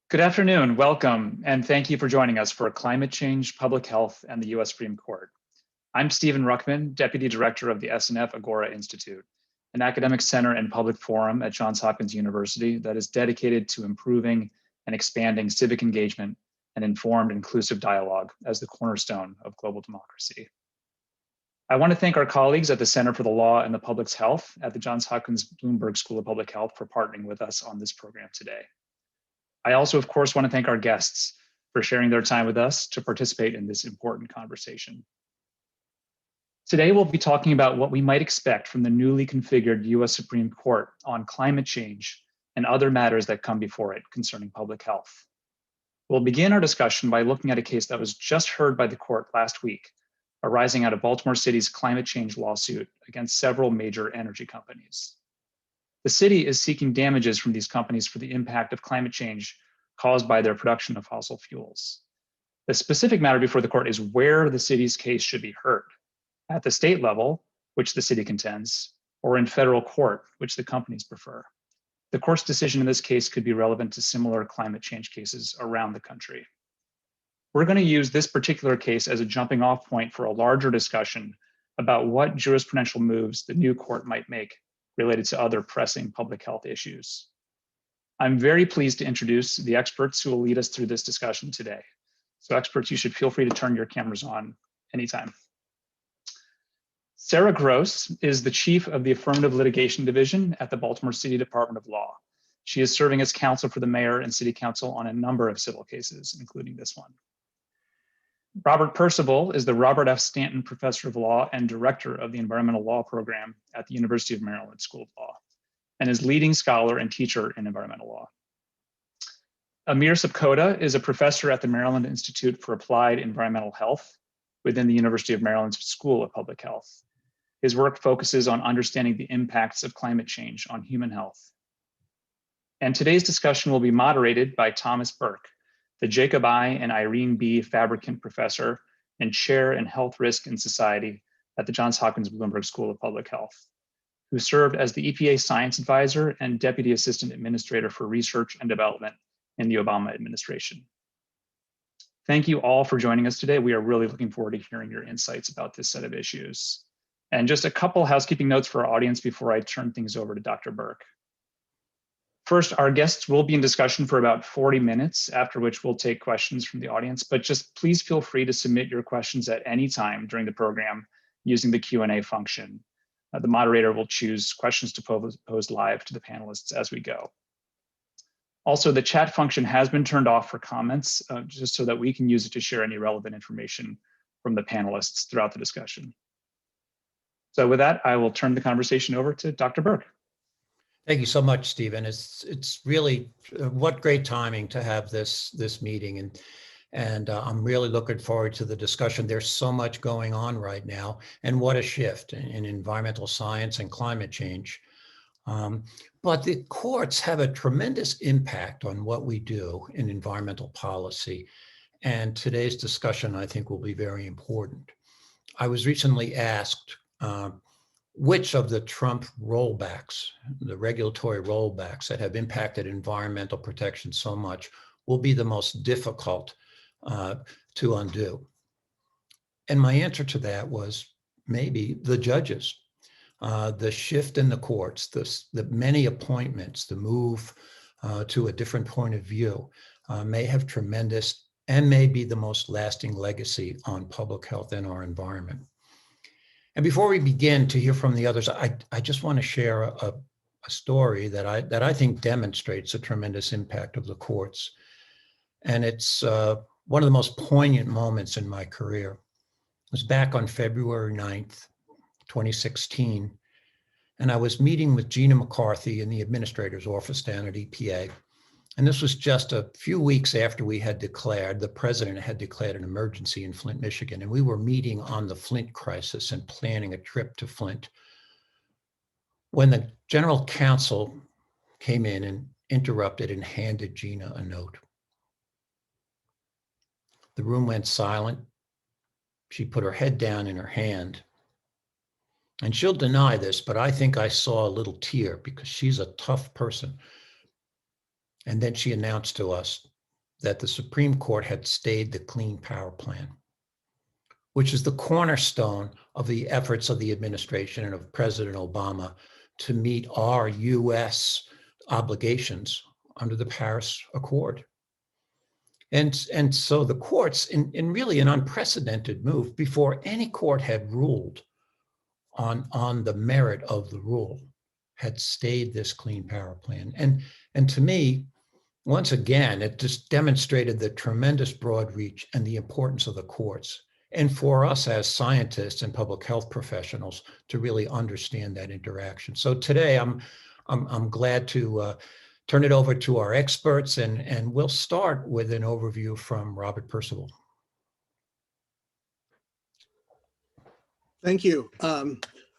Good afternoon, welcome, and thank you for joining us for Climate Change, Public Health, and the U.S. Supreme Court. I'm Stephen Ruckman, Deputy Director of the SNF Agora Institute, an academic center and public forum at Johns Hopkins University that is dedicated to improving and expanding civic engagement and informed, inclusive dialogue as the cornerstone of global democracy. I want to thank our colleagues at the Center for the Law and the Public's Health at the Johns Hopkins Bloomberg School of Public Health for partnering with us on this program today. I also, of course, want to thank our guests for sharing their time with us to participate in this important conversation. Today, we'll be talking about what we might expect from the newly configured U.S. Supreme Court on climate change and other matters that come before it concerning public health. We'll begin our discussion by looking at a case that was just heard by the court last week, arising out of Baltimore City's climate change lawsuit against several major energy companies. The city is seeking damages from these companies for the impact of climate change caused by their production of fossil fuels. The specific matter before the court is where the city's case should be heard, at the state level, which the city contends, or in federal court, which the companies prefer. The court's decision in this case could be relevant to similar climate change cases around the country. We're going to use this particular case as a jumping off point for a larger discussion about what jurisprudential moves the new court might make related to other pressing public health issues. I'm very pleased to introduce the experts who will lead us through this discussion today. So experts, you should feel free to turn your cameras on anytime. Sarah Gross is the chief of the Affirmative Litigation Division at the Baltimore City Department of Law. She is serving as counsel for the mayor and city council on a number of civil cases, including this one. Robert Percival is the Robert F. Stanton Professor of Law and Director of the Environmental Law Program at the University of Maryland School of Law, and is leading scholar and teacher in environmental law. Amir Sapkota is a professor at the Maryland Institute for Applied Environmental Health within the University of Maryland's School of Public Health. His work focuses on understanding the impacts of climate change on human health. And today's discussion will be moderated by Thomas Burke, the Jacob I. and Irene B. Fabricant Professor and Chair in Health Risk and Society at the Johns Hopkins Bloomberg School of Public Health, who served as the EPA Science Advisor and Deputy Assistant Administrator for Research and Development in the Obama administration. Thank you all for joining us today. We are really looking forward to hearing your insights about this set of issues. And just a couple housekeeping notes for our audience before I turn things over to Dr. Burke. First, our guests will be in discussion for about 40 minutes, after which we'll take questions from the audience, but just please feel free to submit your questions at any time during the program using the Q&A function. The moderator will choose questions to pose live to the panelists as we go. Also, the chat function has been turned off for comments, just so that we can use it to share any relevant information from the panelists throughout the discussion. So with that, I will turn the conversation over to Dr. Burke. Thank you so much, Stephen. It's really what great timing to have this meeting, and I'm really looking forward to the discussion. There's so much going on right now, and what a shift in environmental science and climate change. But the courts have a tremendous impact on what we do in environmental policy, and today's discussion, I think, will be very important. I was recently asked which of the Trump rollbacks, the regulatory rollbacks that have impacted environmental protection so much, will be the most difficult to undo. And my answer to that was maybe the judges. The shift in the courts, the many appointments, the move to a different point of view may have tremendous and may be the most lasting legacy on public health and our environment. And before we begin to hear from the others, I just want to share a story that I think demonstrates the tremendous impact of the courts. And it's one of the most poignant moments in my career. It was back on February 9th, 2016. And I was meeting with Gina McCarthy in the administrator's office down at EPA. And this was just a few weeks after the president had declared an emergency in Flint, Michigan. And we were meeting on the Flint crisis and planning a trip to Flint, when the general counsel came in and interrupted and handed Gina a note. The room went silent. She put her head down in her hand. And she'll deny this, but I think I saw a little tear because she's a tough person. And then she announced to us, that the Supreme Court had stayed the Clean Power Plan, which is the cornerstone of the efforts of the administration and of President Obama to meet our US obligations under the Paris Accord. And so the courts, in really an unprecedented move, before any court had ruled on the merit of the rule, had stayed this Clean Power Plan. And to me, once again, it just demonstrated the tremendous broad reach and the importance of the courts, and for us as scientists and public health professionals to really understand that interaction. So today, I'm glad to turn it over to our experts, and we'll start with an overview from Robert Percival. Thank you.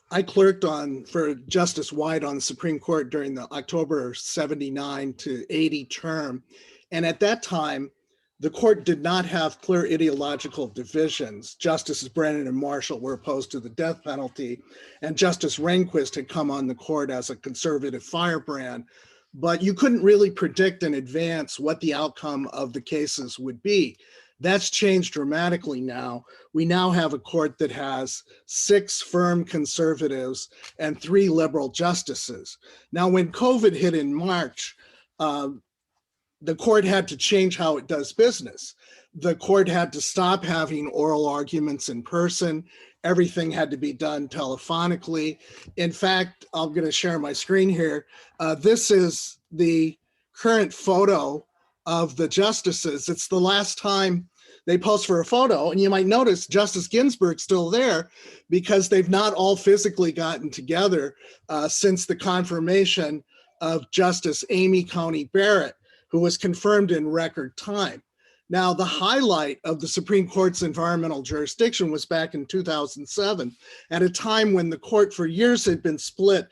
I clerked for Justice White on the Supreme Court during the October 79 to 80 term. And at that time, the court did not have clear ideological divisions. Justices Brennan and Marshall were opposed to the death penalty, and Justice Rehnquist had come on the court as a conservative firebrand. But you couldn't really predict in advance what the outcome of the cases would be. That's changed dramatically now. We now have a court that has 6 firm conservatives and 3 liberal justices. Now, when COVID hit in March, the court had to change how it does business. The court had to stop having oral arguments in person. Everything had to be done telephonically. In fact, I'm going to share my screen here. This is the current photo of the justices. It's the last time they post for a photo, and you might notice Justice Ginsburg's still there because they've not all physically gotten together since the confirmation of Justice Amy Coney Barrett, who was confirmed in record time. Now, the highlight of the Supreme Court's environmental jurisdiction was back in 2007, at a time when the court for years had been split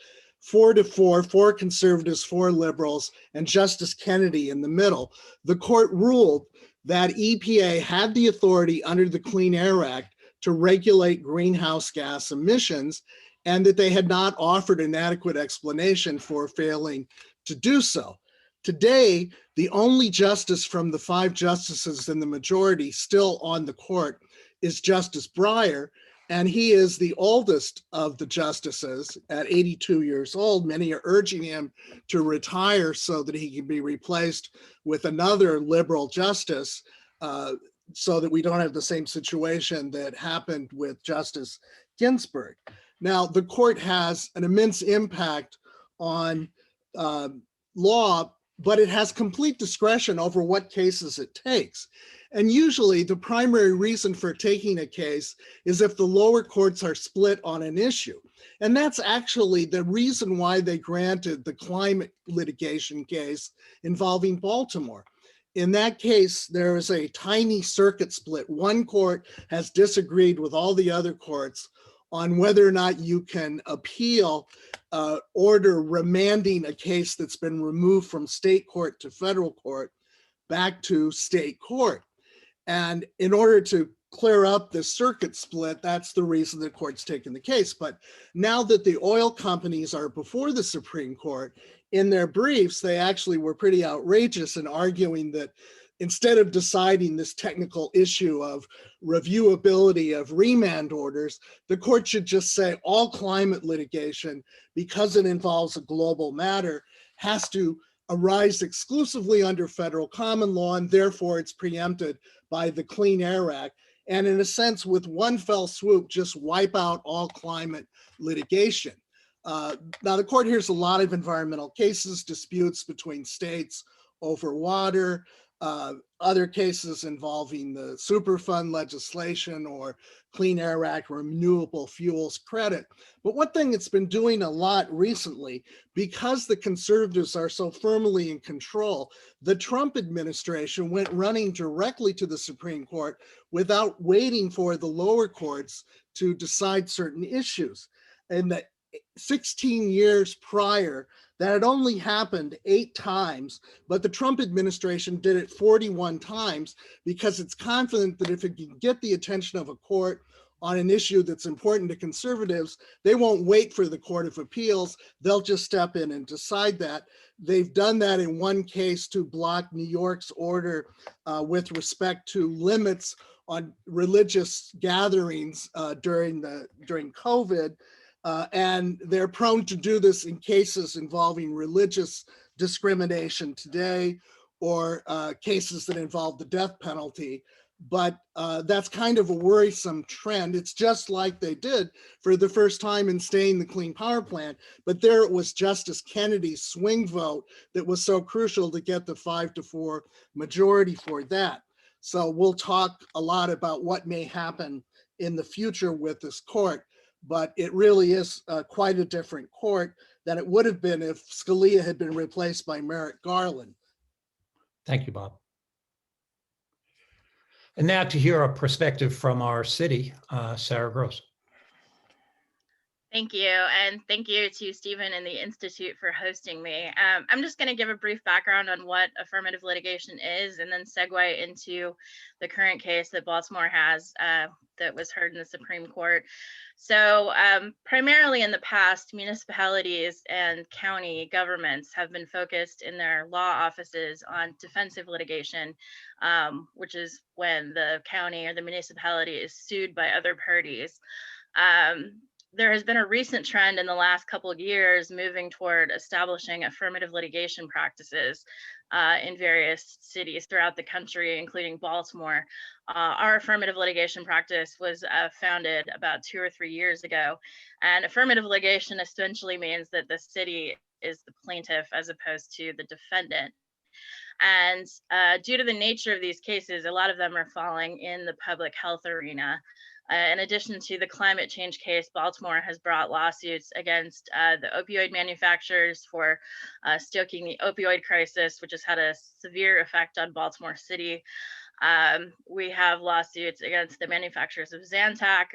4-4, 4 conservatives, 4 liberals, and Justice Kennedy in the middle. The court ruled that EPA had the authority under the Clean Air Act to regulate greenhouse gas emissions, and that they had not offered an adequate explanation for failing to do so. Today, the only justice from the 5 justices in the majority still on the court is Justice Breyer, and he is the oldest of the justices at 82 years old. Many are urging him to retire so that he can be replaced with another liberal justice so that we don't have the same situation that happened with Justice Ginsburg. Now, the court has an immense impact on law, but it has complete discretion over what cases it takes. And usually the primary reason for taking a case is if the lower courts are split on an issue. And that's actually the reason why they granted the climate litigation case involving Baltimore. In that case, there is a tiny circuit split. One court has disagreed with all the other courts on whether or not you can appeal order remanding a case that's been removed from state court to federal court back to state court. And in order to clear up the circuit split, that's the reason the court's taken the case. But now that the oil companies are before the Supreme Court, in their briefs, they actually were pretty outrageous in arguing that instead of deciding this technical issue of reviewability of remand orders, the court should just say all climate litigation, because it involves a global matter, has to arise exclusively under federal common law, and therefore it's preempted by the Clean Air Act. And in a sense, with one fell swoop, just wipe out all climate litigation. Now, the court hears a lot of environmental cases, disputes between states over water, other cases involving the Superfund legislation or Clean Air Act renewable fuels credit. But one thing it's been doing a lot recently, because the conservatives are so firmly in control, the Trump administration went running directly to the Supreme Court without waiting for the lower courts to decide certain issues. And the 16 years prior, that had only happened 8 times, but the Trump administration did it 41 times because it's confident that if it can get the attention of a court on an issue that's important to conservatives, they won't wait for the Court of Appeals. They'll just step in and decide that. They've done that in one case to block New York's order with respect to limits on religious gatherings during COVID. And they're prone to do this in cases involving religious discrimination today, or cases that involve the death penalty. But that's kind of a worrisome trend. It's just like they did for the first time in staying the Clean Power Plan. But there it was Justice Kennedy's swing vote that was so crucial to get the 5-4 majority for that. So we'll talk a lot about what may happen in the future with this court, but it really is quite a different court than it would have been if Scalia had been replaced by Merrick Garland. Thank you, Bob. And now to hear a perspective from our city, Sarah Gross. Thank you. And thank you to Stephen and the Institute for hosting me. I'm just going to give a brief background on what affirmative litigation is and then segue into the current case that Baltimore has that was heard in the Supreme Court. So primarily in the past, municipalities and county governments have been focused in their law offices on defensive litigation, which is when the county or the municipality is sued by other parties. There has been a recent trend in the last couple of years moving toward establishing affirmative litigation practices in various cities throughout the country, including Baltimore. Our affirmative litigation practice was founded about 2 or 3 years ago. And affirmative litigation essentially means that the city is the plaintiff as opposed to the defendant. And due to the nature of these cases, a lot of them are falling in the public health arena. In addition to the climate change case, Baltimore has brought lawsuits against the opioid manufacturers for stoking the opioid crisis, which has had a severe effect on Baltimore City. We have lawsuits against the manufacturers of Zantac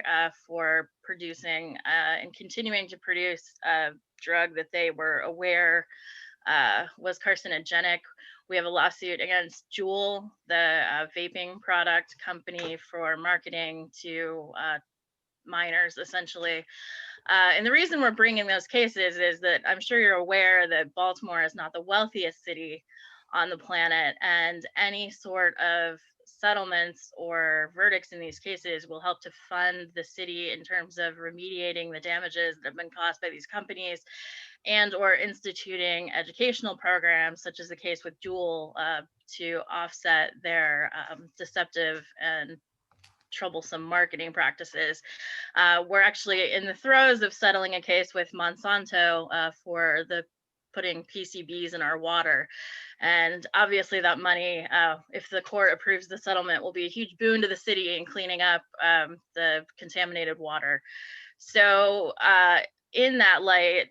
for producing and continuing to produce a drug that they were aware was carcinogenic. We have a lawsuit against Juul, the vaping product company, for marketing to minors, essentially. And the reason we're bringing those cases is that I'm sure you're aware that Baltimore is not the wealthiest city on the planet, and any sort of settlements or verdicts in these cases will help to fund the city in terms of remediating the damages that have been caused by these companies, and or instituting educational programs, such as the case with Juul, to offset their deceptive and troublesome marketing practices. We're actually in the throes of settling a case with Monsanto for the putting PCBs in our water. And obviously that money, if the court approves the settlement, will be a huge boon to the city in cleaning up the contaminated water. So in that light,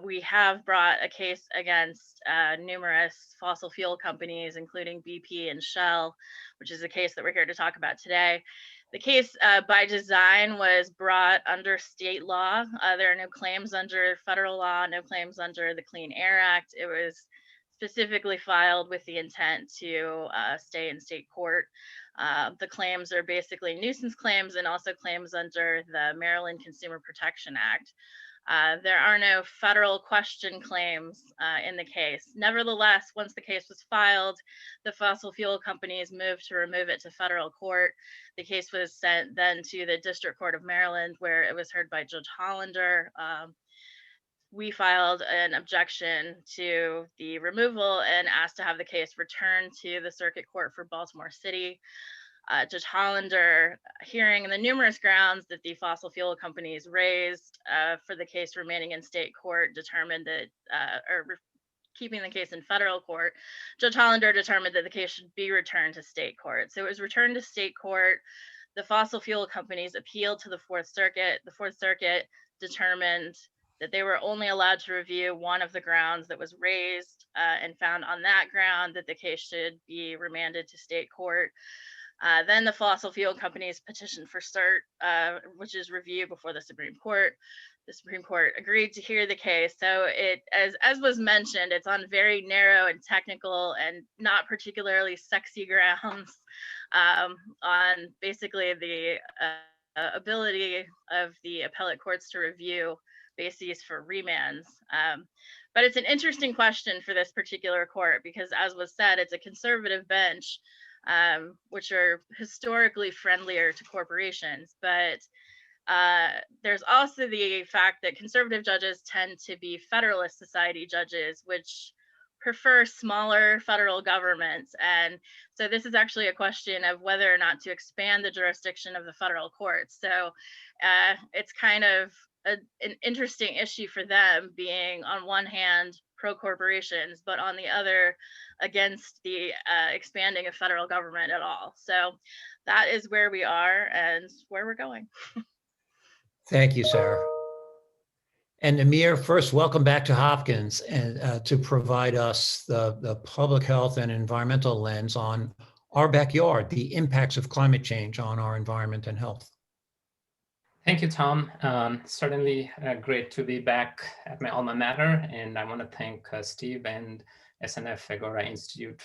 we have brought a case against numerous fossil fuel companies, including BP and Shell, which is the case that we're here to talk about today. The case by design was brought under state law. There are no claims under federal law, no claims under the Clean Air Act. It was specifically filed with the intent to stay in state court. The claims are basically nuisance claims and also claims under the Maryland Consumer Protection Act. There are no federal question claims in the case. Nevertheless, once the case was filed, the fossil fuel companies moved to remove it to federal court. The case was sent then to the District Court of Maryland, where it was heard by Judge Hollander. We filed an objection to the removal and asked to have the case returned to the Circuit Court for Baltimore City. Judge Hollander, hearing the numerous grounds that the fossil fuel companies raised for the case remaining in state court, determined that, keeping the case in federal court, Judge Hollander determined that the case should be returned to state court. So it was returned to state court. The fossil fuel companies appealed to the Fourth Circuit. The Fourth Circuit determined that they were only allowed to review one of the grounds that was raised and found on that ground that the case should be remanded to state court. Then the fossil fuel companies petitioned for cert, which is review before the Supreme Court. The Supreme Court agreed to hear the case. So it, as was mentioned, it's on very narrow and technical and not particularly sexy grounds on basically the ability of the appellate courts to review bases for remands. But it's an interesting question for this particular court because, as was said, it's a conservative bench, which are historically friendlier to corporations. But there's also the fact that conservative judges tend to be Federalist Society judges, which prefer smaller federal governments. And so this is actually a question of whether or not to expand the jurisdiction of the federal courts. So it's kind of an interesting issue for them, being on one hand pro-corporations, but on the other against the expanding of federal government at all. So that is where we are and where we're going. Thank you, Sarah. And Amir, first, welcome back to Hopkins and to provide us the public health and environmental lens on our backyard, the impacts of climate change on our environment and health. Thank you, Tom. Certainly great to be back at my alma mater, and I want to thank Steve and SNF Agora Institute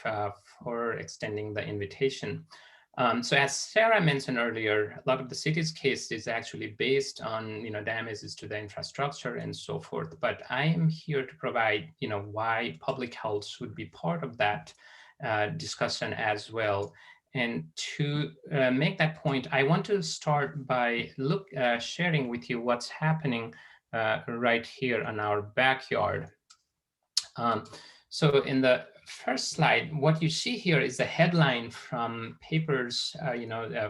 for extending the invitation. So as Sarah mentioned earlier, a lot of the city's case is actually based on damages to the infrastructure and so forth. But I am here to provide why public health should be part of that discussion as well. And to make that point, I want to start by sharing with you what's happening right here in our backyard. So in the first slide, what you see here is the headline from papers,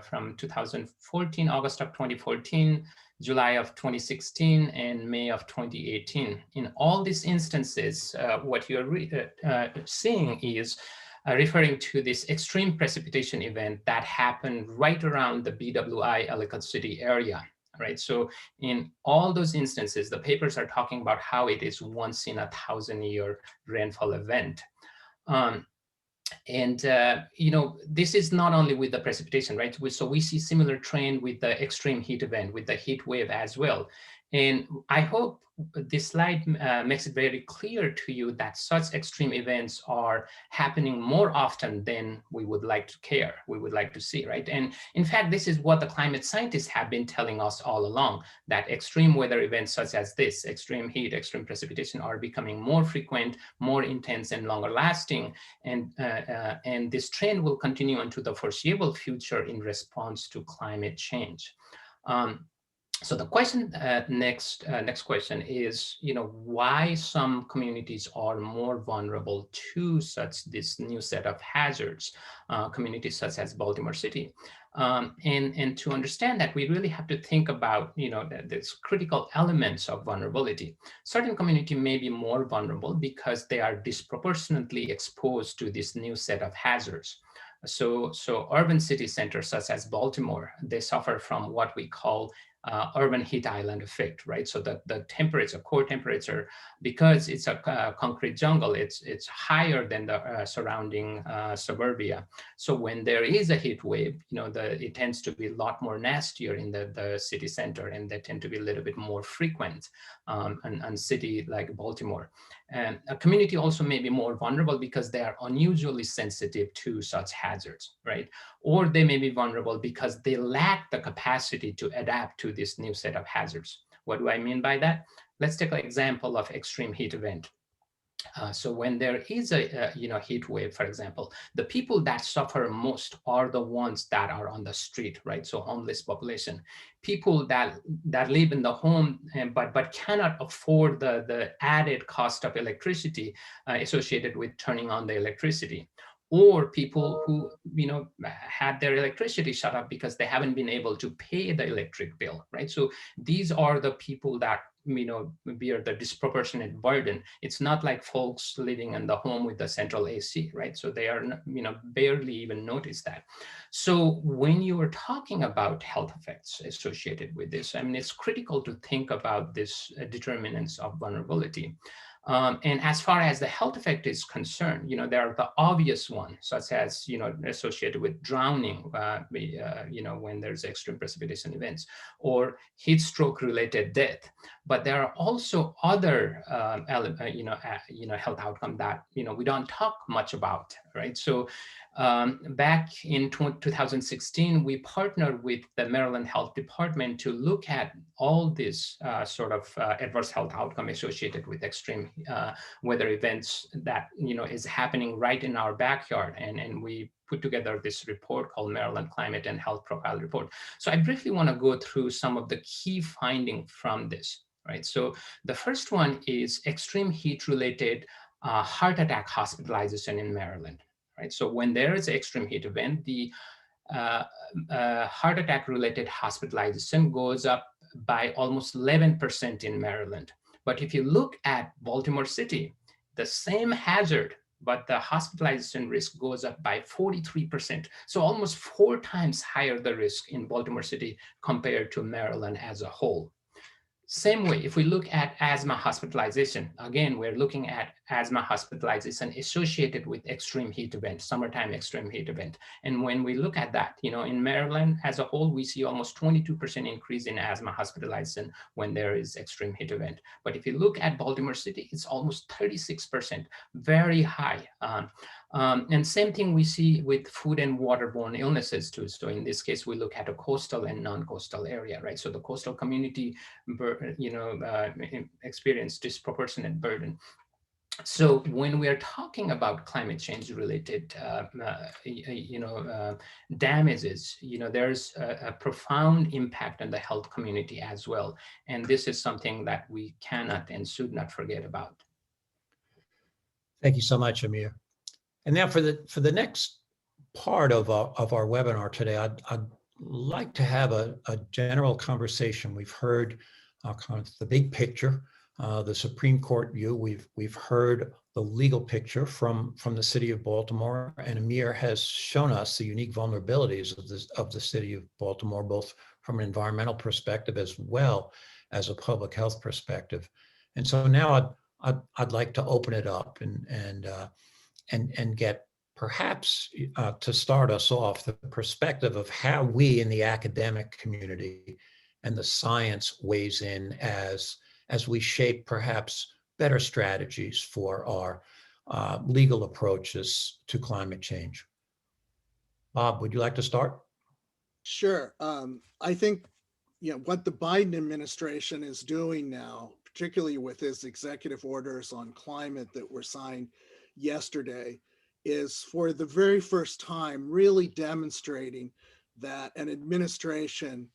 from 2014, August of 2014, July of 2016, and May of 2018. In all these instances, what you're seeing is referring to this extreme precipitation event that happened right around the BWI Ellicott City area. Right. So in all those instances, the papers are talking about how it is once in a 1,000-year rainfall event. This is not only with the precipitation, right? So we see similar trend with the extreme heat event, with the heat wave as well. And I hope this slide makes it very clear to you that such extreme events are happening more often than we would like to see, right? And in fact, this is what the climate scientists have been telling us all along, that extreme weather events such as this, extreme heat, extreme precipitation, are becoming more frequent, more intense, and longer lasting. And this trend will continue into the foreseeable future in response to climate change. So the question, next question is, why some communities are more vulnerable to this new set of hazards, communities such as Baltimore City. And to understand that, we really have to think about, these critical elements of vulnerability. Certain communities may be more vulnerable because they are disproportionately exposed to this new set of hazards. So urban city centers such as Baltimore, they suffer from what we call urban heat island effect, right? So the temperature, core temperature, because it's a concrete jungle, it's higher than the surrounding suburbia. So when there is a heat wave, it tends to be a lot more nastier in the city center, and they tend to be a little bit more frequent in city like Baltimore. And a community also may be more vulnerable because they are unusually sensitive to such hazards, right? Or they may be vulnerable because they lack the capacity to adapt to this new set of hazards. What do I mean by that? Let's take an example of extreme heat event. So when there is a heat wave, for example, the people that suffer most are the ones that are on the street, right? So homeless population, people that live in the home but cannot afford the added cost of electricity associated with turning on the electricity, or people who had their electricity shut off because they haven't been able to pay the electric bill, right? So these are the people that bear the disproportionate burden. It's not like folks living in the home with the central AC, right? So they are barely even notice that. So when you are talking about health effects associated with this, it's critical to think about this determinants of vulnerability. And as far as the health effect is concerned, there are the obvious ones, such as, associated with drowning, when there's extreme precipitation events, or heat stroke related death. but there are also other health outcome that we don't talk much about, right? So back in 2016, we partnered with the Maryland Health Department to look at all these adverse health outcome associated with extreme weather events that is happening right in our backyard, and we put together this report called Maryland Climate and Health Profile Report. So I briefly want to go through some of the key findings from this, right? So the first one is extreme heat-related heart attack hospitalization in Maryland, right? So when there is an extreme heat event, the heart attack-related hospitalization goes up by almost 11% in Maryland. But if you look at Baltimore City, the same hazard, but the hospitalization risk goes up by 43%. So almost 4 times higher the risk in Baltimore City compared to Maryland as a whole. Same way, if we look at asthma hospitalization, again, we're looking at asthma hospitalization associated with extreme heat event, summertime extreme heat event. And when we look at that, in Maryland as a whole, we see almost 22% increase in asthma hospitalization when there is extreme heat event. But if you look at Baltimore City, it's almost 36%, very high. And same thing we see with food and waterborne illnesses too. So in this case, we look at a coastal and non-coastal area, right? So the coastal community, experience disproportionate burden. So when we are talking about climate change related, damages, there's a profound impact on the health community as well. And this is something that we cannot and should not forget about. Thank you so much, Amir. And now for the next part of our webinar today, I'd like to have a general conversation. We've heard kind of the big picture, the Supreme Court view. We've heard the legal picture from the city of Baltimore, and Amir has shown us the unique vulnerabilities of the city of Baltimore, both from an environmental perspective as well as a public health perspective. And so now I'd like to open it up and get perhaps to start us off the perspective of how we in the academic community and the science weighs in as we shape perhaps better strategies for our legal approaches to climate change. Bob, would you like to start? Sure. I think what the Biden administration is doing now, particularly with his executive orders on climate that were signed yesterday, is for the very first time really demonstrating that an administration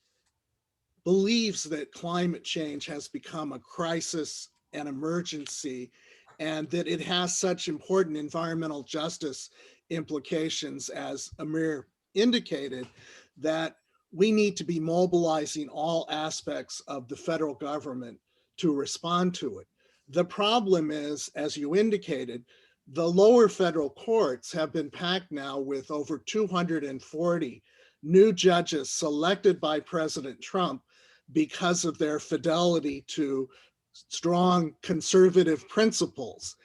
believes that climate change has become a crisis and emergency, and that it has such important environmental justice implications, as Amir indicated, that we need to be mobilizing all aspects of the federal government to respond to it. The problem is, as you indicated, the lower federal courts have been packed now with over 240 new judges selected by President Trump because of their fidelity to strong conservative principles.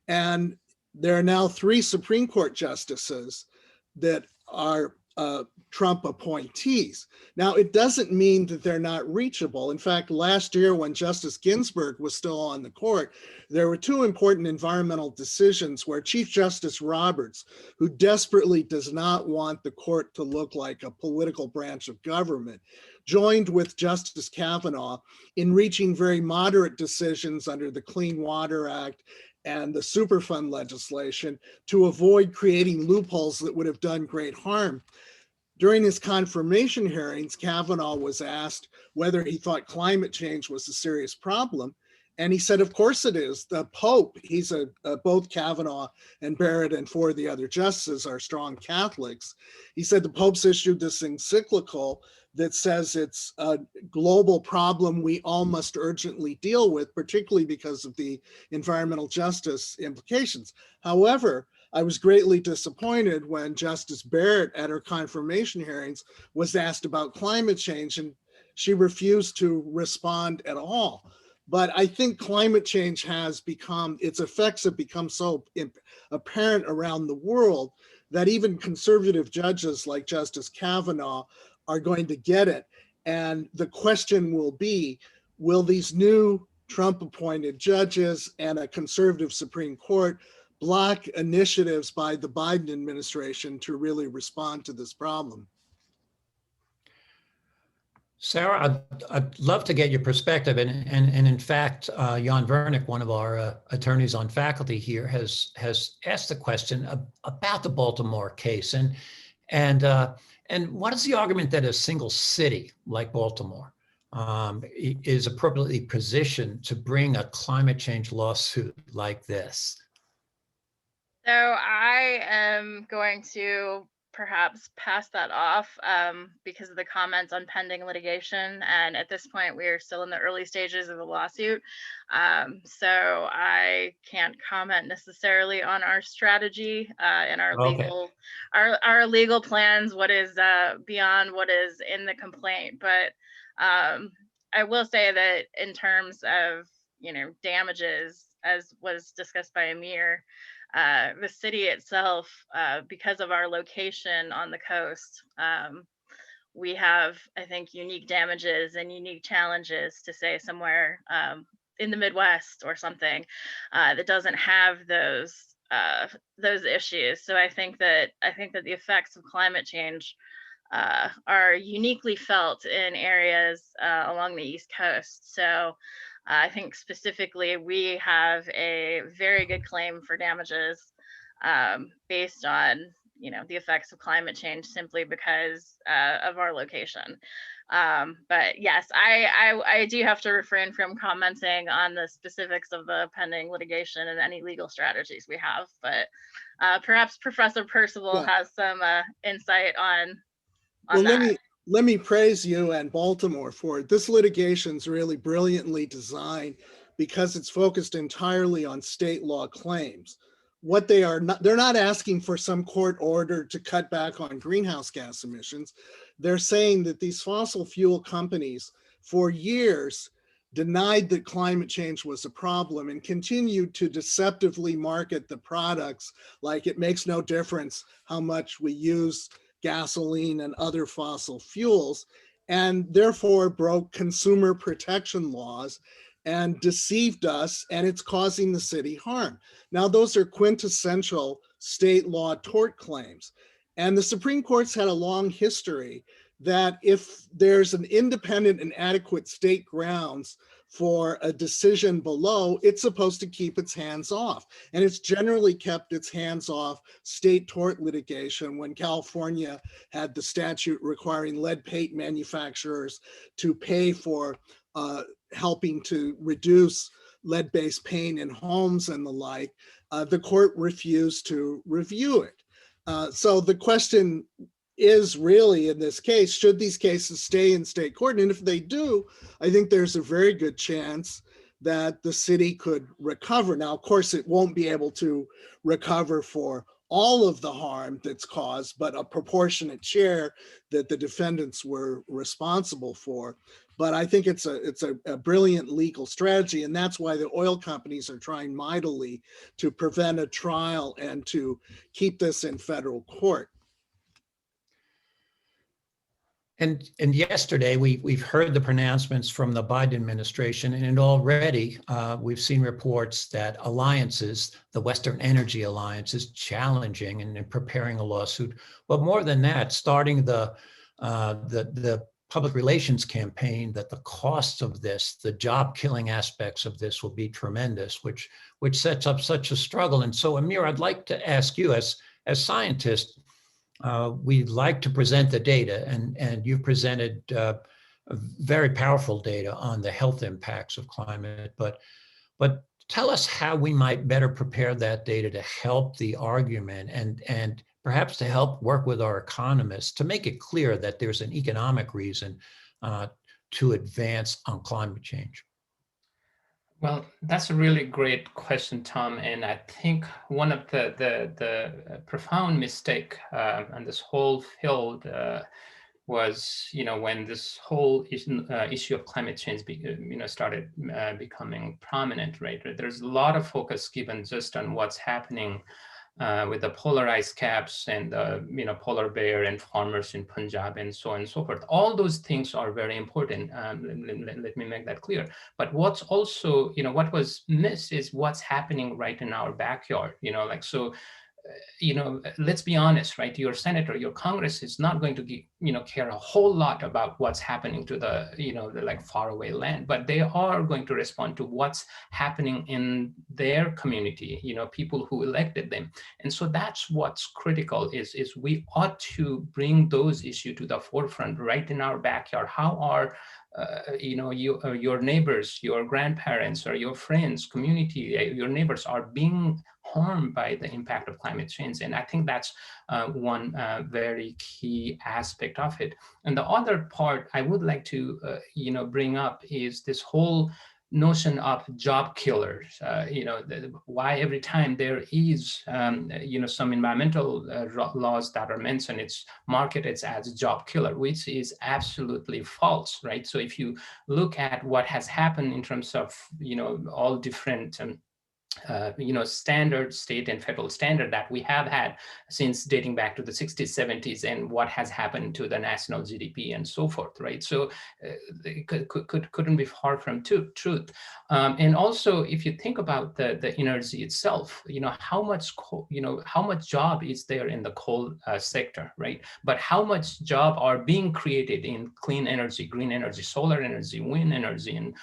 And there are now 3 Supreme Court justices that are Trump appointees. Now, it doesn't mean that they're not reachable. In fact, last year when Justice Ginsburg was still on the court, there were 2 important environmental decisions where Chief Justice Roberts, who desperately does not want the court to look like a political branch of government, joined with Justice Kavanaugh in reaching very moderate decisions under the Clean Water Act and the Superfund legislation to avoid creating loopholes that would have done great harm. During his confirmation hearings, Kavanaugh was asked whether he thought climate change was a serious problem. And he said, of course it is. The Pope, he's both Kavanaugh and Barrett and 4 of the other justices are strong Catholics. He said the Pope's issued this encyclical that says it's a global problem we all must urgently deal with, particularly because of the environmental justice implications. However, I was greatly disappointed when Justice Barrett at her confirmation hearings was asked about climate change, and she refused to respond at all. But I think climate change has become, its effects have become so apparent around the world that even conservative judges like Justice Kavanaugh are going to get it. And the question will be, will these new Trump-appointed judges and a conservative Supreme Court block initiatives by the Biden administration to really respond to this problem? Sarah, I'd love to get your perspective. And in fact, Jan Vernick, one of our attorneys on faculty here, has asked the question about the Baltimore case. And what is the argument that a single city like Baltimore is appropriately positioned to bring a climate change lawsuit like this? So I am going to perhaps pass that off because of the comments on pending litigation. And at this point, we are still in the early stages of the lawsuit. So I can't comment necessarily on our strategy and our our legal plans, what is beyond what is in the complaint. But I will say that in terms of, damages, as was discussed by Amir, the city itself, because of our location on the coast, we have, I think, unique damages and unique challenges to say somewhere in the Midwest or something that doesn't have those issues. So I think that the effects of climate change are uniquely felt in areas along the East Coast. So I think specifically we have a very good claim for damages based on, the effects of climate change simply because of our location. But yes, I do have to refrain from commenting on the specifics of the pending litigation and any legal strategies we have. But perhaps Professor Percival has some insight on that. Let me praise you and Baltimore for it. This litigation is really brilliantly designed because it's focused entirely on state law claims. What they're not asking for some court order to cut back on greenhouse gas emissions. They're saying that these fossil fuel companies for years denied that climate change was a problem and continued to deceptively market the products like it makes no difference how much we use gasoline and other fossil fuels, and therefore broke consumer protection laws and deceived us, and it's causing the city harm. Now, those are quintessential state law tort claims. And the Supreme Court's had a long history that if there's an independent and adequate state grounds for a decision below, it's supposed to keep its hands off. And it's generally kept its hands off state tort litigation when California had the statute requiring lead paint manufacturers to pay for helping to reduce lead-based paint in homes and the like. The court refused to review it. So the question is really, in this case, should these cases stay in state court? And if they do, I think there's a very good chance that the city could recover. Now, of course, it won't be able to recover for all of the harm that's caused, but a proportionate share that the defendants were responsible for. But I think it's a brilliant legal strategy, and that's why the oil companies are trying mightily to prevent a trial and to keep this in federal court. And yesterday, we've heard the pronouncements from the Biden administration, and already we've seen reports that alliances, the Western Energy Alliance, is challenging and preparing a lawsuit. But more than that, starting the public relations campaign, that the cost of this, the job-killing aspects of this, will be tremendous, which sets up such a struggle. And so, Amir, I'd like to ask you, as scientists, we like to present the data, and you've presented very powerful data on the health impacts of climate, but tell us how we might better prepare that data to help the argument and perhaps to help work with our economists to make it clear that there's an economic reason to advance on climate change. Well, that's a really great question, Tom. And I think one of the profound mistake on this whole field was, when this whole issue of climate change, started becoming prominent, right? There's a lot of focus given just on what's happening with the polar ice caps and the polar bear and farmers in Punjab and so on and so forth. All those things are very important. Let me make that clear. But what's also, what was missed is what's happening right in our backyard. Let's be honest, right? Your senator, your Congress is not going to care a whole lot about what's happening to the like faraway land, but they are going to respond to what's happening in their community, people who elected them. And so that's what's critical is we ought to bring those issues to the forefront right in our backyard. How are your neighbors, your grandparents, or your friends, community, your neighbors are being harmed by the impact of climate change. And I think that's one very key aspect of it. And the other part I would like to bring up is this whole notion of job killers. Why every time there is some environmental laws that are mentioned, it's marketed as a job killer, which is absolutely false, right? So if you look at what has happened in terms of all different standard, state and federal standard that we have had since dating back to the 60s, 70s, and what has happened to the national GDP and so forth, right? So it couldn't be far from truth. And also, if you think about the energy itself, how much job is there in the coal sector, right? But how much job are being created in clean energy, green energy, solar energy, wind energy, and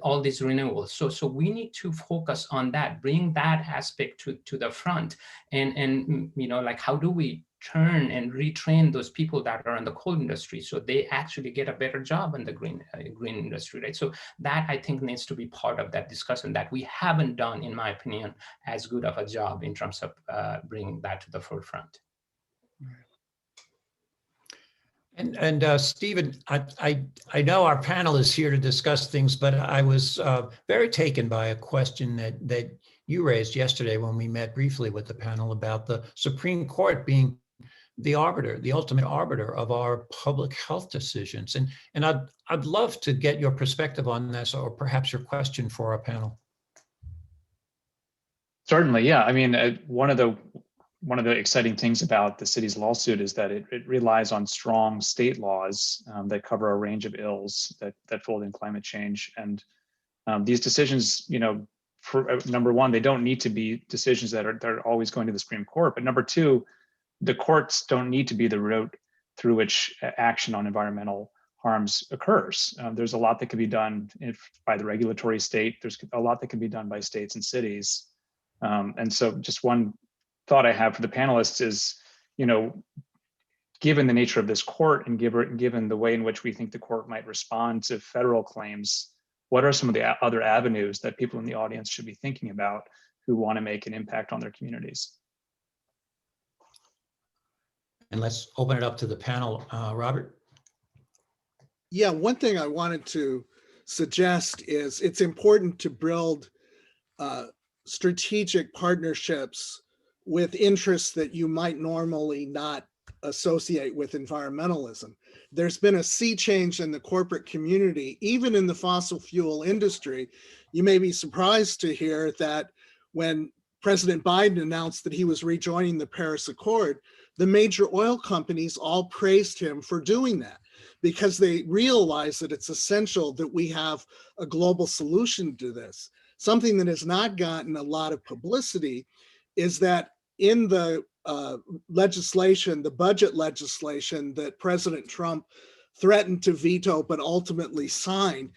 all these renewables. So we need to focus on that, bring that aspect to the front, and like how do we turn and retrain those people that are in the coal industry so they actually get a better job in the green industry, right? So that I think needs to be part of that discussion that we haven't done, in my opinion, as good of a job in terms of bringing that to the forefront. And Stephen, I know our panel is here to discuss things, but I was very taken by a question that you raised yesterday when we met briefly with the panel about the Supreme Court being the arbiter, the ultimate arbiter of our public health decisions. And I'd love to get your perspective on this, or perhaps your question for our panel. Certainly, yeah. I mean, one of the exciting things about the city's lawsuit is that it relies on strong state laws that cover a range of ills that fold in climate change. And these decisions, for number one, they don't need to be decisions that are always going to the Supreme Court. But number two, the courts don't need to be the route through which action on environmental harms occurs. There's a lot that can be done by the regulatory state. There's a lot that can be done by states and cities. And so just one thought I have for the panelists is, given the nature of this court and given the way in which we think the court might respond to federal claims, what are some of the other avenues that people in the audience should be thinking about who want to make an impact on their communities? And let's open it up to the panel. Robert? Yeah, one thing I wanted to suggest is it's important to build strategic partnerships with interests that you might normally not associate with environmentalism. There's been a sea change in the corporate community, even in the fossil fuel industry. You may be surprised to hear that when President Biden announced that he was rejoining the Paris Accord, the major oil companies all praised him for doing that, because they realize that it's essential that we have a global solution to this. Something that has not gotten a lot of publicity is that in the legislation, the budget legislation that President Trump threatened to veto but ultimately signed,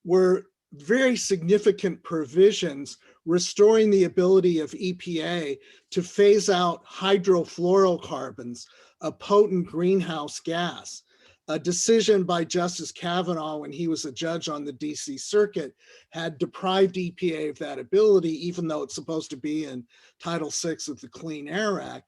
were very significant provisions restoring the ability of EPA to phase out hydrofluorocarbons, a potent greenhouse gas. A decision by Justice Kavanaugh when he was a judge on the DC Circuit had deprived EPA of that ability, even though it's supposed to be in Title VI of the Clean Air Act.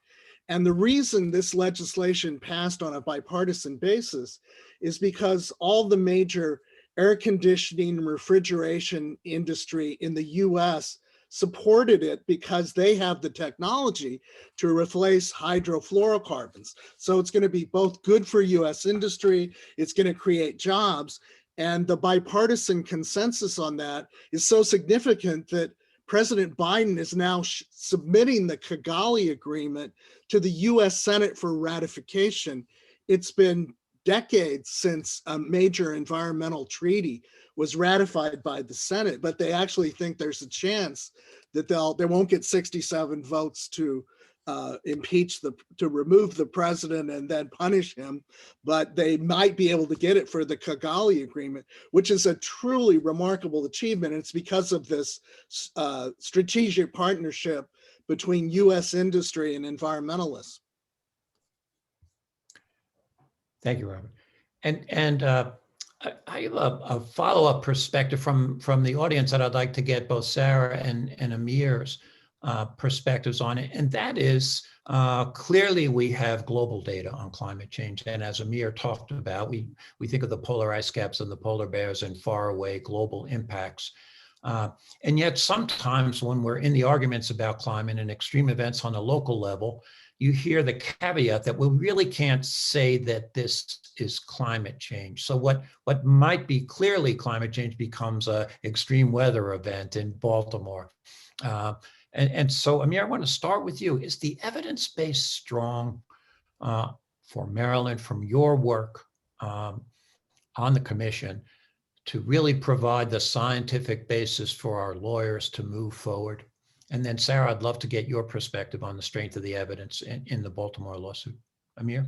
And the reason this legislation passed on a bipartisan basis is because all the major air conditioning and refrigeration industry in the US supported it because they have the technology to replace hydrofluorocarbons. So it's going to be both good for US industry, it's going to create jobs, and the bipartisan consensus on that is so significant that President Biden is now submitting the Kigali Agreement to the US Senate for ratification. It's been decades since a major environmental treaty was ratified by the Senate, but they actually think there's a chance that they won't get 67 votes to to remove the president and then punish him, but they might be able to get it for the Kigali Agreement, which is a truly remarkable achievement. It's because of this strategic partnership between US industry and environmentalists. Thank you, Robert. And I have a follow-up perspective from the audience that I'd like to get both Sarah and Amir's perspectives on it. And that is, clearly we have global data on climate change. And as Amir talked about, we think of the polar ice caps and the polar bears and far away global impacts. And yet sometimes when we're in the arguments about climate and extreme events on a local level, you hear the caveat that we really can't say that this is climate change. So what might be clearly climate change becomes an extreme weather event in Baltimore. And so, Amir, I want to start with you. Is the evidence base strong for Maryland from your work on the commission to really provide the scientific basis for our lawyers to move forward? And then, Sarah, I'd love to get your perspective on the strength of the evidence in the Baltimore lawsuit. Amir?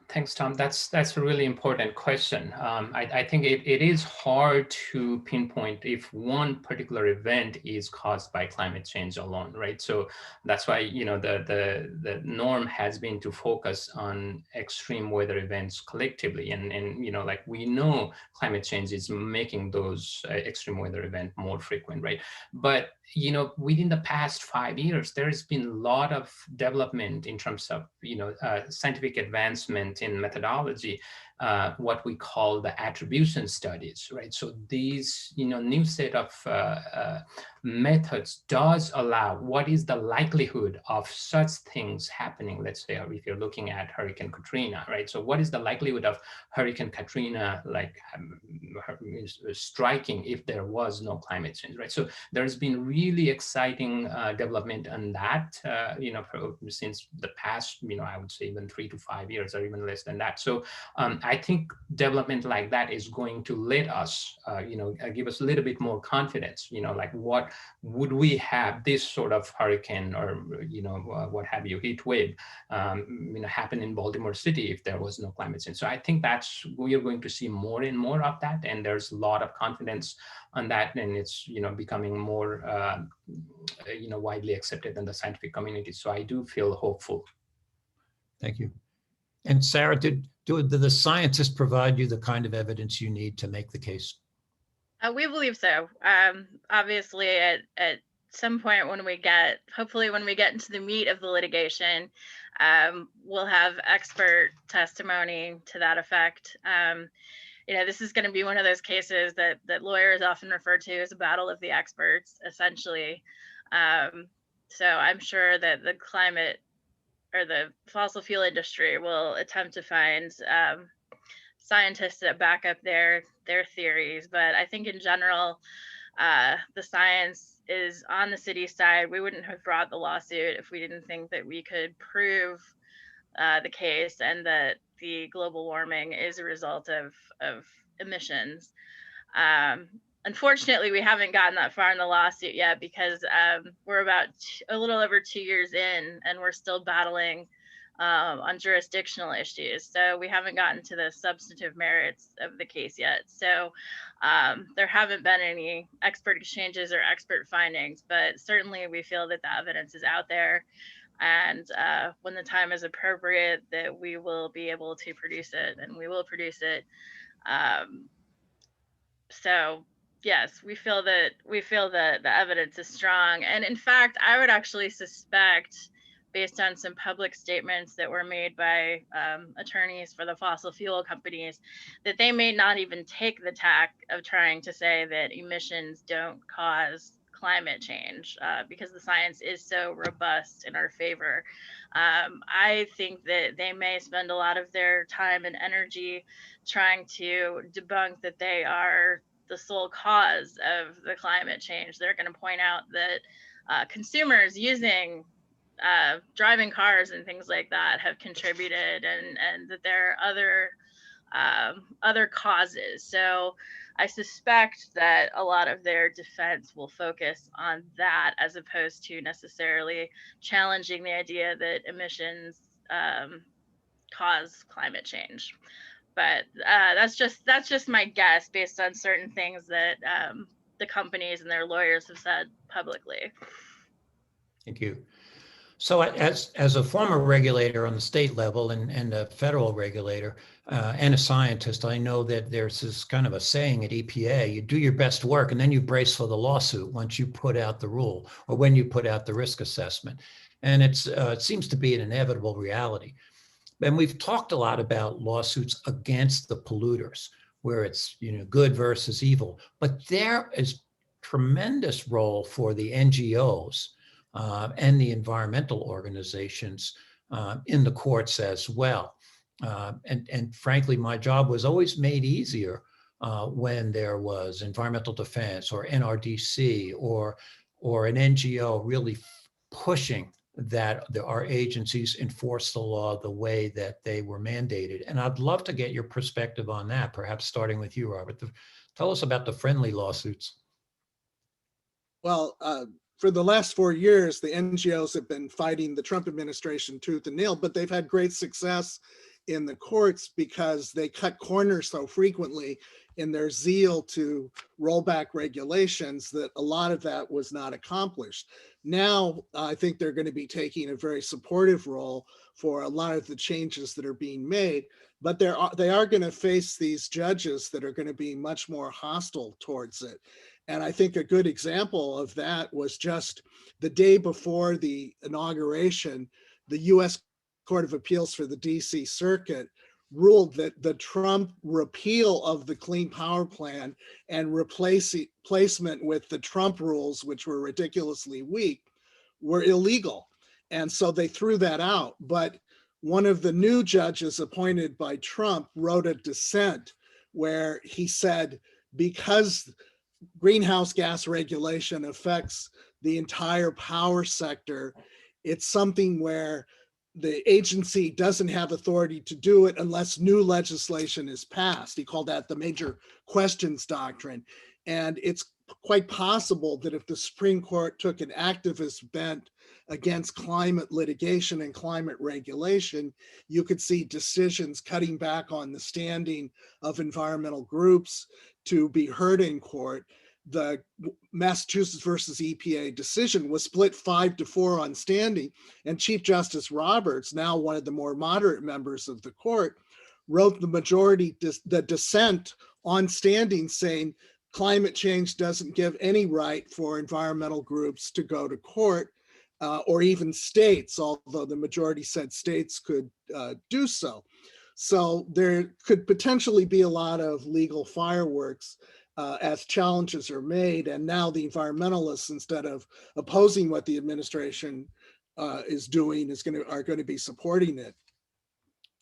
Thanks, Tom. That's a really important question. I think it is hard to pinpoint if one particular event is caused by climate change alone, right? So that's why, you know, the norm has been to focus on extreme weather events collectively, and you know, like we know climate change is making those extreme weather events more frequent, right? But you know, within the past 5 years, there has been a lot of development in terms of, you know, scientific advancement in methodology, what we call the attribution studies, right? So these, you know, new set of methods does allow what is the likelihood of such things happening. Let's say if you're looking at Hurricane Katrina, right? So what is the likelihood of Hurricane Katrina like striking if there was no climate change, right? So there's been really exciting development on that, you know, since the past, you know, I would say even 3 to 5 years or even less than that. So I think development like that is going to let us, you know, give us a little bit more confidence, you know, like what would we have this sort of hurricane or, you know, what have you, heat wave, you know, happen in Baltimore City if there was no climate change. So I think we are going to see more and more of that. And there's a lot of confidence on that. And it's, you know, becoming more, you know, widely accepted in the scientific community. So I do feel hopeful. Thank you. And Sarah, did the scientists provide you the kind of evidence you need to make the case? We believe so. Obviously, at some point hopefully when we get into the meat of the litigation, we'll have expert testimony to that effect. You know, this is going to be one of those cases that lawyers often refer to as a battle of the experts, essentially. So I'm sure that the climate or the fossil fuel industry will attempt to find scientists that back up their theories. But I think in general, the science is on the city's side. We wouldn't have brought the lawsuit if we didn't think that we could prove the case and that the global warming is a result of emissions. Unfortunately, we haven't gotten that far in the lawsuit yet because we're about a little over 2 years in and we're still battling on jurisdictional issues. So we haven't gotten to the substantive merits of the case yet. So there haven't been any expert exchanges or expert findings, but certainly we feel that the evidence is out there. And when the time is appropriate, that we will be able to produce it, and we will produce it. So yes, we feel that the evidence is strong. And in fact, I would actually suspect, based on some public statements that were made by attorneys for the fossil fuel companies, that they may not even take the tack of trying to say that emissions don't cause climate change because the science is so robust in our favor. I think that they may spend a lot of their time and energy trying to debunk that they are the sole cause of the climate change. They're going to point out that consumers using driving cars and things like that have contributed, and that there are other causes. So I suspect that a lot of their defense will focus on that, as opposed to necessarily challenging the idea that emissions cause climate change. But that's just my guess based on certain things that the companies and their lawyers have said publicly. Thank you. So as a former regulator on the state level and a federal regulator and a scientist, I know that there's this kind of a saying at EPA: you do your best work and then you brace for the lawsuit once you put out the rule or when you put out the risk assessment. And it seems to be an inevitable reality. And we've talked a lot about lawsuits against the polluters, where it's good versus evil. But there is tremendous role for the NGOs and the environmental organizations in the courts as well. And frankly, my job was always made easier when there was environmental defense or NRDC or an NGO really pushing that our agencies enforce the law the way that they were mandated. And I'd love to get your perspective on that, perhaps starting with you, Robert. Tell us about the friendly lawsuits. Well, for the last 4 years, the NGOs have been fighting the Trump administration tooth and nail, but they've had great success in the courts because they cut corners so frequently in their zeal to roll back regulations that a lot of that was not accomplished. Now, I think they're going to be taking a very supportive role for a lot of the changes that are being made, but they are going to face these judges that are going to be much more hostile towards it. And I think a good example of that was just the day before the inauguration, the U.S. Court of Appeals for the DC Circuit ruled that the Trump repeal of the Clean Power Plan and replacement with the Trump rules, which were ridiculously weak, were illegal. And so they threw that out. But one of the new judges appointed by Trump wrote a dissent where he said, because greenhouse gas regulation affects the entire power sector, it's something where the agency doesn't have authority to do it unless new legislation is passed. He called that the major questions doctrine. And it's quite possible that if the Supreme Court took an activist bent against climate litigation and climate regulation, you could see decisions cutting back on the standing of environmental groups to be heard in court. The Massachusetts versus EPA decision was split 5-4 on standing, and Chief Justice Roberts, now one of the more moderate members of the court, wrote the majority, the dissent on standing, saying climate change doesn't give any right for environmental groups to go to court, or even states, although the majority said states could do so. So there could potentially be a lot of legal fireworks as challenges are made. And now the environmentalists, instead of opposing what the administration is doing, are going to be supporting it.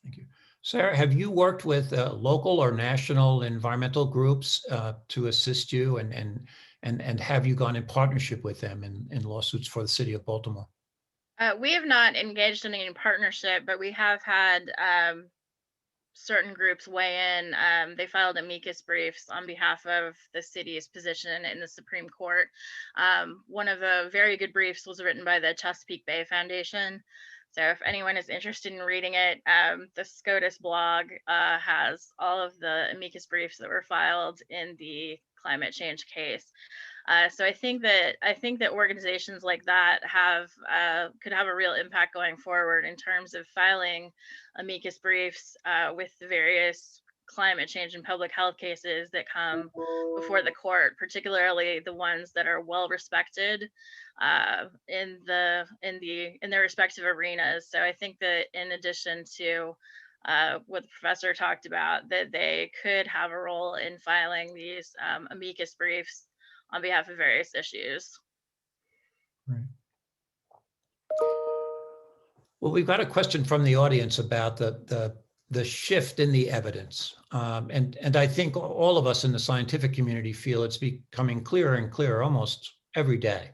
Thank you. Sarah, have you worked with local or national environmental groups to assist you, and have you gone in partnership with them in lawsuits for the city of Baltimore? We have not engaged in any partnership, but we have had certain groups weigh in. They filed amicus briefs on behalf of the city's position in the Supreme Court. One of the very good briefs was written by the Chesapeake Bay Foundation. So if anyone is interested in reading it, the SCOTUS blog has all of the amicus briefs that were filed in the climate change case. So I think that organizations like that could have a real impact going forward in terms of filing amicus briefs with the various climate change and public health cases that come before the court, particularly the ones that are well respected in their respective arenas. So I think that in addition to what the professor talked about, that they could have a role in filing these amicus briefs on behalf of various issues. Right. Well, we've got a question from the audience about the the shift in the evidence. And I think all of us in the scientific community feel it's becoming clearer and clearer almost every day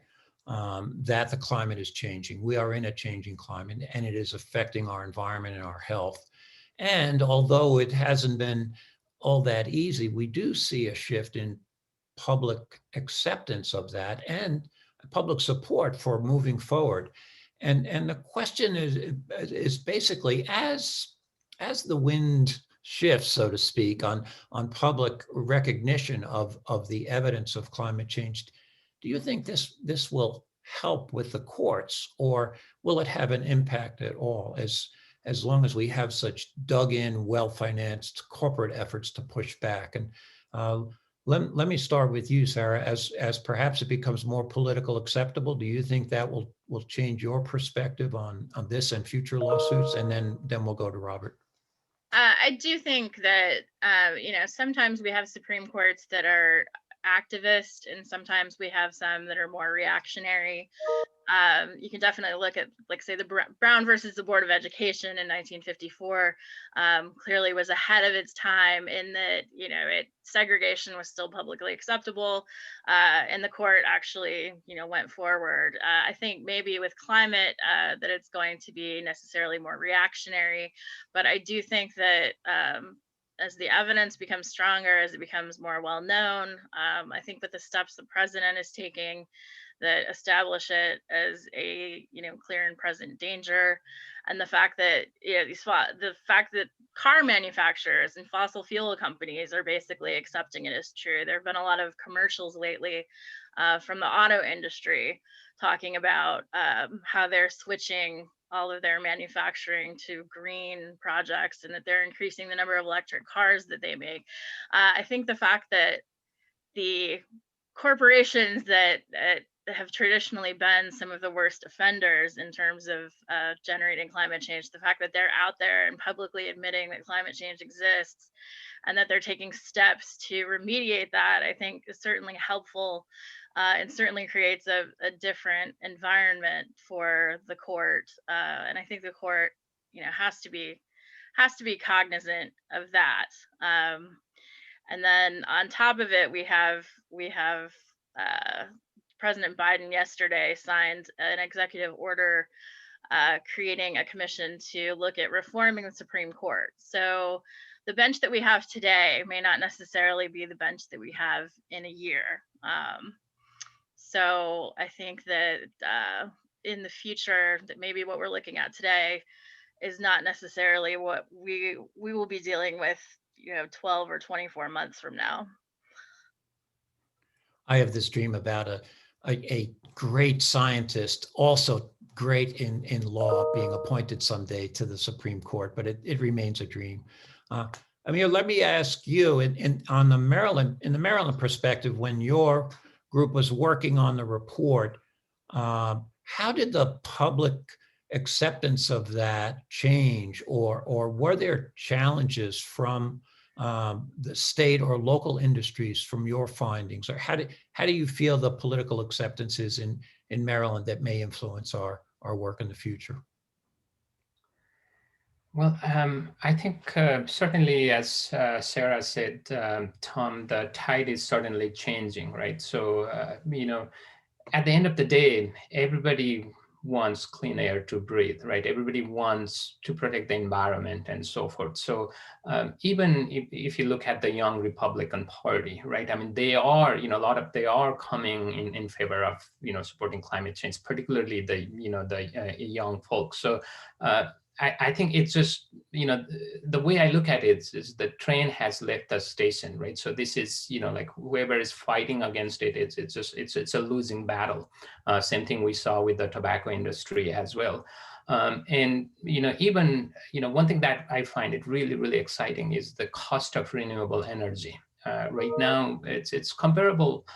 that the climate is changing. We are in a changing climate, and it is affecting our environment and our health. And although it hasn't been all that easy, we do see a shift in public acceptance of that and public support for moving forward. And the question is basically, as the wind shifts, so to speak, on public recognition of the evidence of climate change, do you think this will help with the courts, or will it have an impact at all, as long as we have such dug in, well-financed corporate efforts to push back? And let me start with you, Sarah. As perhaps it becomes more political acceptable, do you think that will change your perspective on this and future lawsuits? And then we'll go to Robert. I do think that, sometimes we have Supreme Courts that are activist, and sometimes we have some that are more reactionary. You can definitely look at, like, say, the Brown versus the Board of Education in 1954 clearly was ahead of its time in that, segregation was still publicly acceptable, and the court actually, went forward. I think maybe with climate that it's going to be necessarily more reactionary, but I do think that as the evidence becomes stronger, as it becomes more well known, I think with the steps the president is taking that establish it as a clear and present danger, and the fact that the fact that car manufacturers and fossil fuel companies are basically accepting it as true. There have been a lot of commercials lately from the auto industry talking about how they're switching all of their manufacturing to green projects, and that they're increasing the number of electric cars that they make. I think the fact that the corporations that have traditionally been some of the worst offenders in terms of generating climate change, the fact that they're out there and publicly admitting that climate change exists and that they're taking steps to remediate that, I think is certainly helpful and certainly creates a different environment for the court. And I think the court, has to be cognizant of that. And then on top of it, we have President Biden yesterday signed an executive order creating a commission to look at reforming the Supreme Court. So the bench that we have today may not necessarily be the bench that we have in a year. So I think that in the future, that maybe what we're looking at today is not necessarily what we will be dealing with, 12 or 24 months from now. I have this dream about a great scientist, also great in law, being appointed someday to the Supreme Court, but it remains a dream. Let me ask you, in the Maryland perspective, when your group was working on the report, how did the public acceptance of that change, or were there challenges from the state or local industries from your findings? Or how do you feel the political acceptance is in Maryland that may influence our work in the future? Well, I think certainly, as Sarah said, Tom, the tide is certainly changing, right? So, at the end of the day, everybody wants clean air to breathe, right? Everybody wants to protect the environment and so forth. So even if you look at the young Republican Party, right? I mean, they are, they are coming in favor of, supporting climate change, particularly the young folks. So I think it's just, the way I look at it is the train has left the station, right? So this is, like whoever is fighting against it, it's a losing battle. Same thing we saw with the tobacco industry as well. And, even, one thing that I find it really, really exciting is the cost of renewable energy. right now, it's comparable,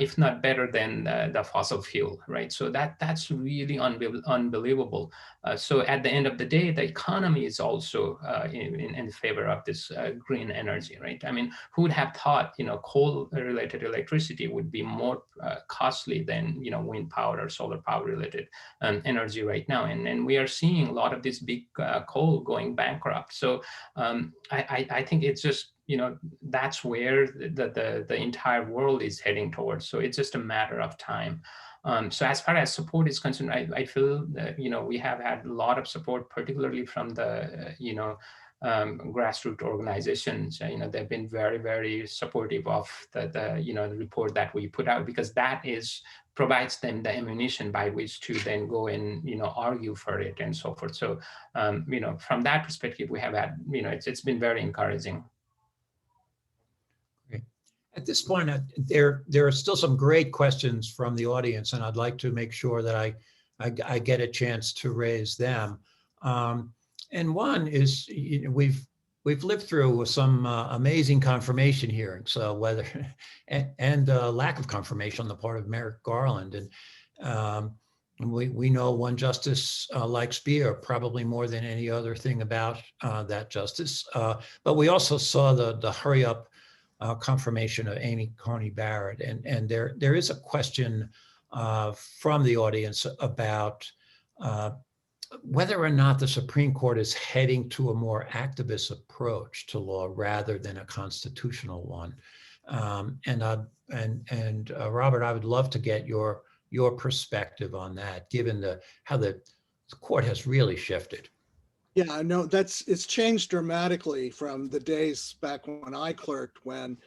if not better than the fossil fuel, right? So that's really unbelievable. So at the end of the day, the economy is also in favor of this green energy, right? I mean, who would have thought, coal-related electricity would be more costly than, wind power or solar power-related energy right now, and we are seeing a lot of this big coal going bankrupt. So I think it's just, that's where the entire world is heading towards. So it's just a matter of time. So as far as support is concerned, I feel that, we have had a lot of support, particularly from the, grassroots organizations. They've been very, very supportive of the report that we put out, because that provides them the ammunition by which to then go and, argue for it and so forth. So, from that perspective, we have had, it's been very encouraging. At this point, there are still some great questions from the audience, and I'd like to make sure that I get a chance to raise them. And one is, we've lived through some amazing confirmation hearings, whether and lack of confirmation on the part of Merrick Garland, and we know one justice likes beer probably more than any other thing about that justice, but we also saw the hurry up confirmation of Amy Coney Barrett. And there is a question from the audience about whether or not the Supreme Court is heading to a more activist approach to law rather than a constitutional one. And Robert, I would love to get your perspective on that, given how the court has really shifted. Yeah, no, it's changed dramatically from the days back when I clerked, when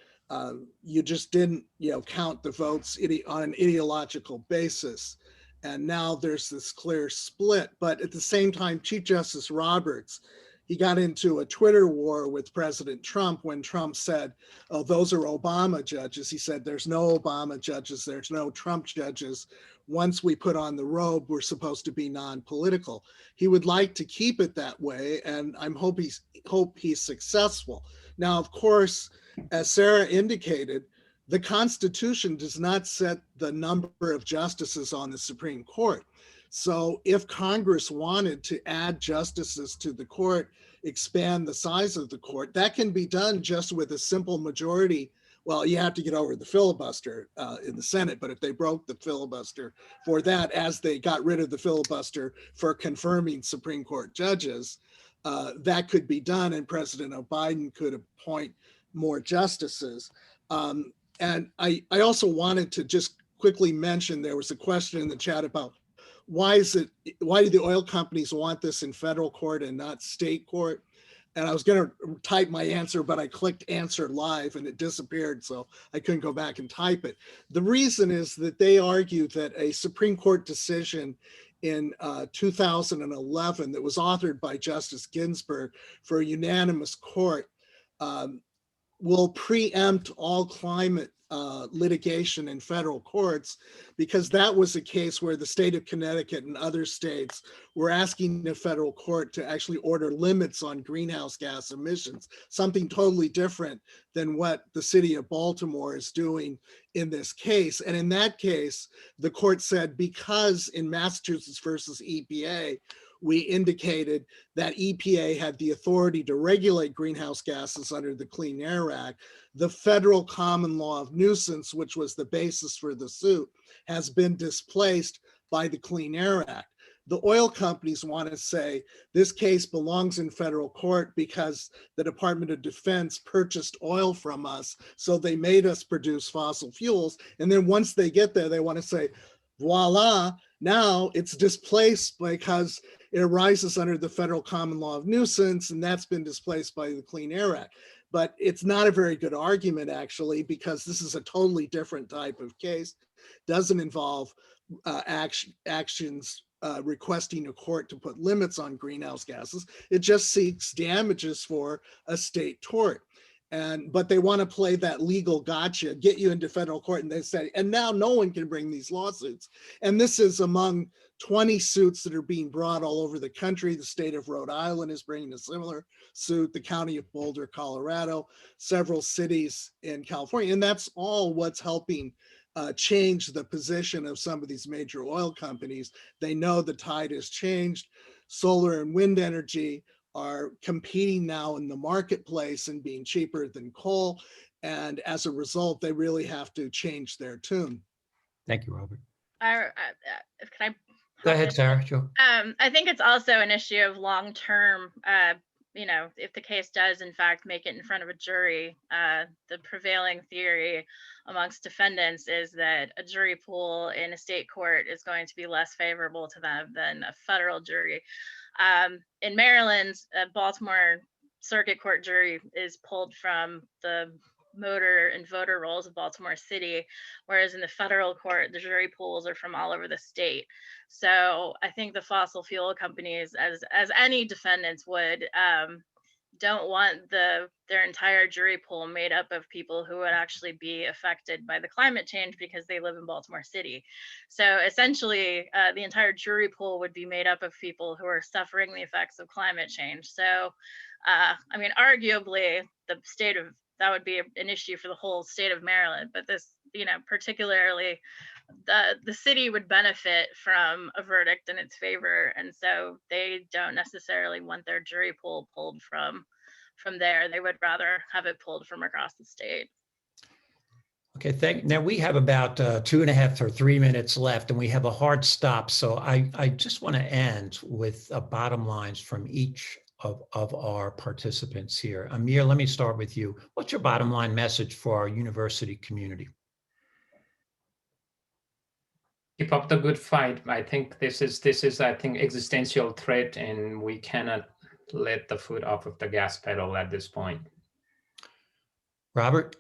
you just didn't, count the votes on an ideological basis. And now there's this clear split. But at the same time, Chief Justice Roberts, he got into a Twitter war with President Trump when Trump said, "Oh, those are Obama judges." He said, "There's no Obama judges, there's no Trump judges. Once we put on the robe, we're supposed to be non-political." He would like to keep it that way, and I hope he's successful. Now, of course, as Sarah indicated, the Constitution does not set the number of justices on the Supreme Court. So if Congress wanted to add justices to the court, expand the size of the court, that can be done just with a simple majority. Well, you have to get over the filibuster in the Senate, but if they broke the filibuster for that, as they got rid of the filibuster for confirming Supreme Court judges, that could be done, and President Biden could appoint more justices. And I also wanted to just quickly mention, there was a question in the chat about why do the oil companies want this in federal court and not state court? And I was going to type my answer, but I clicked answer live and it disappeared, so I couldn't go back and type it. The reason is that they argue that a Supreme Court decision in 2011 that was authored by Justice Ginsburg for a unanimous court will preempt all climate litigation in federal courts, because that was a case where the state of Connecticut and other states were asking the federal court to actually order limits on greenhouse gas emissions, something totally different than what the city of Baltimore is doing in this case. And in that case, the court said, because in Massachusetts versus EPA, we indicated that EPA had the authority to regulate greenhouse gases under the Clean Air Act, the federal common law of nuisance, which was the basis for the suit, has been displaced by the Clean Air Act. The oil companies want to say this case belongs in federal court because the Department of Defense purchased oil from us, so they made us produce fossil fuels. And then once they get there, they want to say, voila, now it's displaced because it arises under the federal common law of nuisance, and that's been displaced by the Clean Air Act. But it's not a very good argument, actually, because this is a totally different type of case. Doesn't involve actions requesting a court to put limits on greenhouse gases. It just seeks damages for a state tort. But they want to play that legal gotcha, get you into federal court, and they say, and now no one can bring these lawsuits. And this is among 20 suits that are being brought all over the country. The state of Rhode Island is bringing a similar suit, the county of Boulder, Colorado, several cities in California. And that's all what's helping change the position of some of these major oil companies. They know the tide has changed. Solar and wind energy are competing now in the marketplace and being cheaper than coal. And as a result, they really have to change their tune. Thank you, Robert. Can I? Go ahead, Sarah. Sure. I think it's also an issue of long-term, if the case does in fact make it in front of a jury, the prevailing theory amongst defendants is that a jury pool in a state court is going to be less favorable to them than a federal jury. In Maryland, Baltimore Circuit Court jury is pulled from the motor and voter rolls of Baltimore City, whereas in the federal court, the jury pools are from all over the state. So I think the fossil fuel companies, as any defendants would, don't want their entire jury pool made up of people who would actually be affected by the climate change because they live in Baltimore City. So essentially, the entire jury pool would be made up of people who are suffering the effects of climate change. So, arguably, that would be an issue for the whole state of Maryland, but this, particularly the city would benefit from a verdict in its favor. And so they don't necessarily want their jury pool pulled from there. They would rather have it pulled from across the state. Okay, now we have about 2.5 or 3 minutes left, and we have a hard stop. So I just want to end with bottom lines from each of our participants here. Amir, let me start with you. What's your bottom line message for our university community? Keep up the good fight. I think this is existential threat, and we cannot let the foot off of the gas pedal at this point. Robert?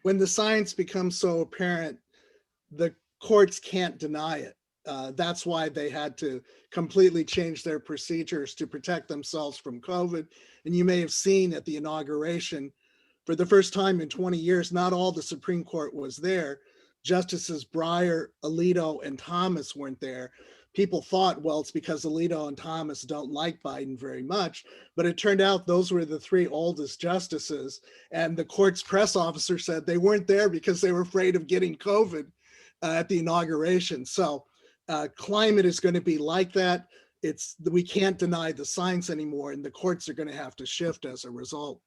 When the science becomes so apparent, the courts can't deny it. That's why they had to completely change their procedures to protect themselves from COVID. And you may have seen at the inauguration, for the first time in 20 years, not all the Supreme Court was there. Justices Breyer, Alito, and Thomas weren't there. People thought, well, it's because Alito and Thomas don't like Biden very much, but it turned out those were the three oldest justices. And the court's press officer said they weren't there because they were afraid of getting COVID at the inauguration. So climate is going to be like that. We can't deny the science anymore, and the courts are going to have to shift as a result.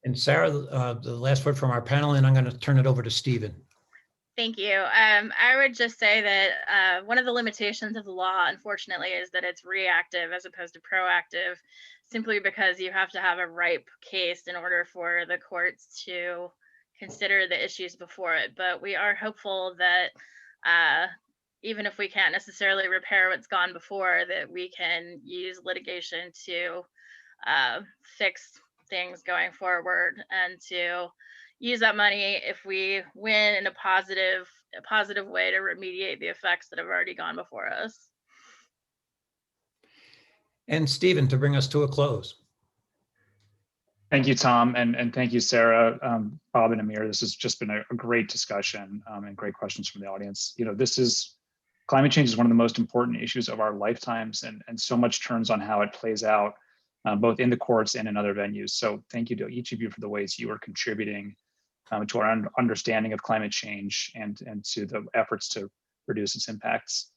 And Sarah, the last word from our panel, and I'm going to turn it over to Stephen. Thank you. I would just say that one of the limitations of the law, unfortunately, is that it's reactive as opposed to proactive, simply because you have to have a ripe case in order for the courts to consider the issues before it. But we are hopeful that even if we can't necessarily repair what's gone before, that we can use litigation to fix things going forward and to use that money, if we win, in a positive way to remediate the effects that have already gone before us. And Stephen, to bring us to a close. Thank you, Tom, and thank you, Sarah, Bob, and Amir. This has just been a great discussion and great questions from the audience. Climate change is one of the most important issues of our lifetimes, and so much turns on how it plays out, both in the courts and in other venues. So thank you to each of you for the ways you are contributing to our understanding of climate change and to the efforts to reduce its impacts.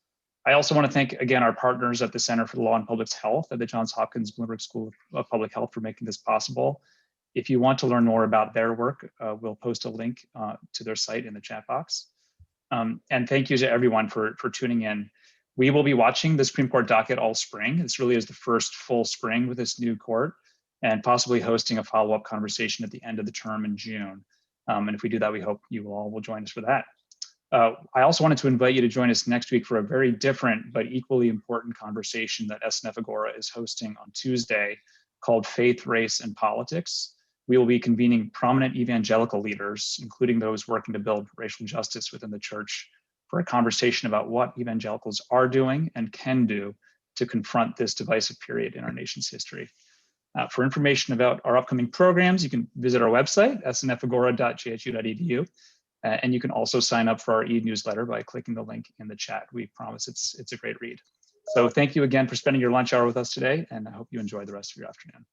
I also want to thank, again, our partners at the Center for the Law and Public Health at the Johns Hopkins Bloomberg School of Public Health for making this possible. If you want to learn more about their work, we'll post a link to their site in the chat box. And thank you to everyone for tuning in. We will be watching the Supreme Court docket all spring. This really is the first full spring with this new court, and possibly hosting a follow-up conversation at the end of the term in June. And if we do that, we hope you all will join us for that. I also wanted to invite you to join us next week for a very different but equally important conversation that SNF Agora is hosting on Tuesday, called Faith, Race, and Politics. We will be convening prominent evangelical leaders, including those working to build racial justice within the church, for a conversation about what evangelicals are doing and can do to confront this divisive period in our nation's history. For information about our upcoming programs, you can visit our website, snfagora.jhu.edu. And you can also sign up for our e-newsletter by clicking the link in the chat. We promise it's a great read. So thank you again for spending your lunch hour with us today, and I hope you enjoy the rest of your afternoon.